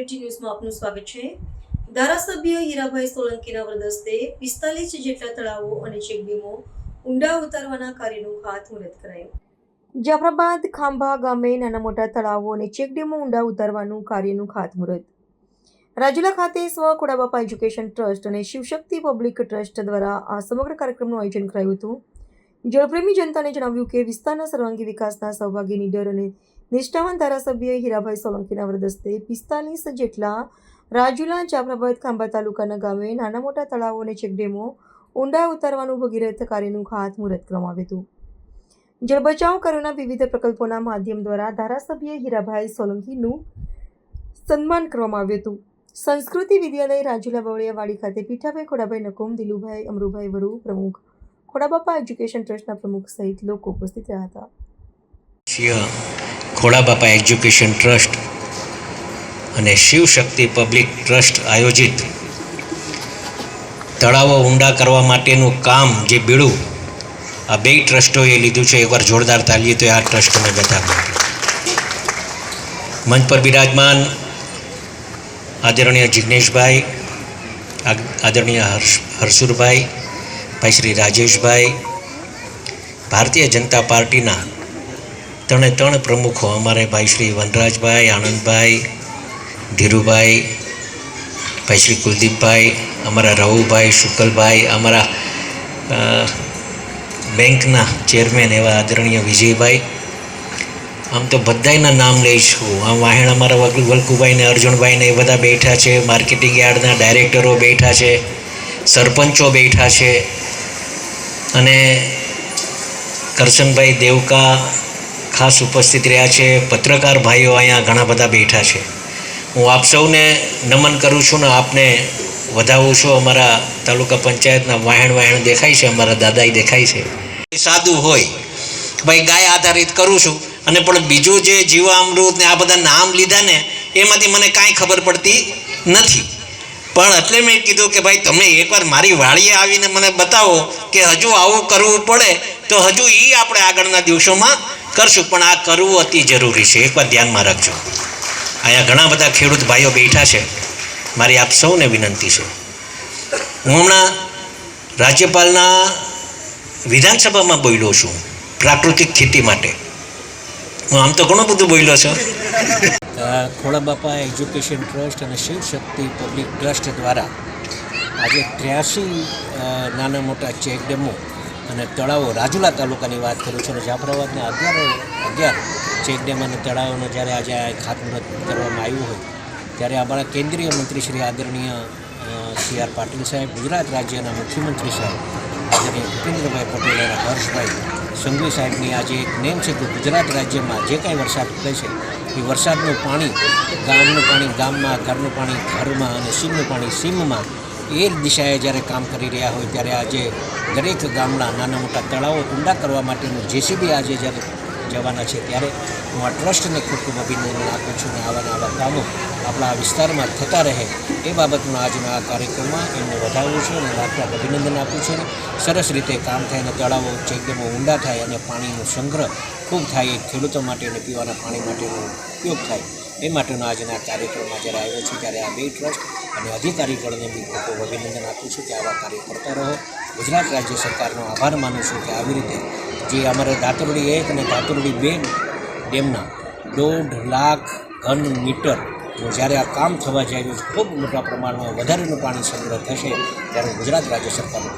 Community ન્યૂઝમાં આપનું સ્વાગત છે। ધારાસભ્ય હીરાભાઈ સોલંકીના વરદસ્તે 45 જેટલા તળાવો અને ચેકડેમો ઊંડા ઉતારવાના કાર્યનું ખાતમુહૂર્ત કરાયું। જાફરાબાદ ખાંભા ગામે નાના મોટા તળાવો અને ચેકડેમો ઊંડા ઉતારવાનું કાર્યનું ખાતમુહૂર્ત રાજુલા ખાતે સ્વ ખોડાબાપા એજ્યુકેશન ટ્રસ્ટ અને શિવશક્તિ પબ્લિક ટ્રસ્ટ દ્વારા આ સમગ્ર કાર્યક્રમનું આયોજન કરાયું હતું। જળપ્રેમી જનતાને જણાવ્યું કે વિસ્તારના સર્વાંગી વિકાસના સૌભાગ્ય નીડર અને નિષ્ઠાવાન ધારાસભ્ય હીરાભાઈ સોલંકીના વરદસ્તે 45 જેટલા રાજુલા જાફરાબાદ ખાંભા તાલુકાના ગામે નાના મોટા તળાવો અને ચેકડેમો ઊંડા ઉતારવાનું ભગીરથ કાર્યનું ખાતમુહૂર્ત કરવામાં આવ્યું હતું। જળ બચાવ કાર્યોના વિવિધ પ્રકલ્પોના માધ્યમ દ્વારા ધારાસભ્ય હીરાભાઈ સોલંકીનું સન્માન કરવામાં આવ્યું હતું। સંસ્કૃતિ વિદ્યાલય રાજુલા બવળિયાવાડી ખાતે પીઠાભાઈ ખોડાભાઈ નકુમ, દિલુભાઈ અમરુભાઈ વરુ પ્રમુખ, ખોડાબાપા એજ્યુકેશન ટ્રસ્ટના પ્રમુખ સહિત લોકો ઉપસ્થિત રહ્યા હતા। ખોડાબાપા એજ્યુકેશન ટ્રસ્ટ અને શિવશક્તિ પબ્લિક ટ્રસ્ટ આયોજિત તળાવો ઊંડા કરવા માટેનું કામ જે બીડું આ બે ટ્રસ્ટોએ લીધું છે, એકવાર જોરદાર તાલીએ તો આ ટ્રસ્ટને બતાવ્યું। મંચ પર બિરાજમાન આદરણીય જિગ્નેશભાઈ, આદરણીય હરસુરભાઈ, ભાઈ શ્રી રાજેશભાઈ, ભારતીય જનતા પાર્ટીના ત્રણે પ્રમુખો અમારે ભાઈ શ્રી વનરાજભાઈ, આનંદભાઈ, ધીરુભાઈ, ભાઈ શ્રી કુલદીપભાઈ, અમારા રવુભાઈ, શુકલભાઈ, અમારા બેંકના ચેરમેન એવા આદરણીય વિજયભાઈ, આમ તો બધાયના નામ લઈશું। આમ વાહેણ અમારા વલ્કુભાઈ ને અર્જુનભાઈ ને એ બધા બેઠા છે, માર્કેટિંગ યાર્ડના ડાયરેક્ટરો બેઠા છે, સરપંચો બેઠા છે અને કરશનભાઈ દેવકા ખાસ ઉપસ્થિત રહ્યા છે, પત્રકાર ભાઈઓ અહીંયા ઘણા બધા બેઠા છે। હું આપ સૌને નમન કરું છું ને આપને વધાવું છું। અમારા તાલુકા પંચાયતના વાહેણ દેખાય છે, અમારા દાદાઈ દેખાય છે। સાદું હોય ભાઈ ગાય આધારિત કરું છું અને પણ બીજું જે જીવામૃત ને આ બધા નામ લીધા ને એમાંથી મને કાંઈ ખબર પડતી નથી, પણ એટલે મેં કીધું કે ભાઈ તમે એકવાર મારી વાડીએ આવીને મને બતાવો કે હજુ આવું કરવું પડે તો હજુ એ આપણે આગળના દિવસોમાં કરશું, પણ આ કરવું અતિ જરૂરી છે, એકવાર ધ્યાનમાં રાખજો। અહીંયા ઘણા બધા ખેડૂત ભાઈઓ બેઠા છે, મારી આપ સૌને વિનંતી છે। હું હમણાં રાજ્યપાલના વિધાનસભામાં બોલ્યો છું પ્રાકૃતિક ખેતી માટે। હું આમ તો ઘણું બધું બોલ્યો છું। ખોડાબાપા એજ્યુકેશન ટ્રસ્ટ અને શિવશક્તિ પબ્લિક ટ્રસ્ટ દ્વારા આજે 83 નાના મોટા ચેકડેમો અને તળાવો રાજુલા તાલુકાની વાત કરું છું અને જાફરાબાદના 11 ચેકડેમ અને તળાવોનો જ્યારે આજે ખાતમુહૂર્ત કરવામાં આવ્યું હોય ત્યારે અમારા કેન્દ્રીય મંત્રી શ્રી આદરણીય CR પાટીલ સાહેબ, ગુજરાત રાજ્યના મુખ્યમંત્રી સાહેબ આદરણીય ભૂપેન્દ્રભાઈ પટેલ અને હર્ષભાઈ સંઘવી સાહેબની આજે એક નેમ છે કે ગુજરાત રાજ્યમાં જે કાંઈ વરસાદ પડે છે એ વરસાદનું પાણી, ગામનું પાણી ગામમાં, ઘરનું પાણી ઘરમાં અને સીમનું પાણી સીમમાં, એ દિશાએ જ્યારે કામ કરી રહ્યા હોય ત્યારે આજે દરેક ગામના નાના મોટા તળાવો ઊંડા કરવા માટેનું JCB આજે જ્યારે જવાના છે ત્યારે હું આ ટ્રસ્ટને ખૂબ ખૂબ અભિનંદન આપું છું અને આવા કામો આપણા આ વિસ્તારમાં થતા રહે એ બાબતનો આજના આ કાર્યક્રમમાં એમને વધારવું છે અને લાખલાખ અભિનંદન આપું છું અને સરસ રીતે કામ થાય અને તળાવો ચેકડેમો ઊંડા થાય અને પાણીનો સંગ્રહ ખૂબ થાય, ખેડૂતો માટે અને પીવાના પાણી માટેનો ઉપયોગ થાય એ માટેનો આજના કાર્યક્રમમાં જ્યારે આવ્યો છું ત્યારે આ બે ટ્રસ્ટ અને અધિકારીગણને બી ખૂબ ખૂબ અભિનંદન આપું છું કે આવા કાર્ય કરતા રહો। ગુજરાત રાજ્ય સરકારનો આભાર માનું છું કે આવી રીતે જે અમારે દાતરડી 1 અને દાતરડી 2 ડેમના 1.5 લાખ ઘન મીટરનું જ્યારે આ કામ થવા જઈ રહ્યું છે, ખૂબ મોટા પ્રમાણમાં વધારેનું પાણી સંગ્રહ થશે ત્યારે ગુજરાત રાજ્ય સરકારનો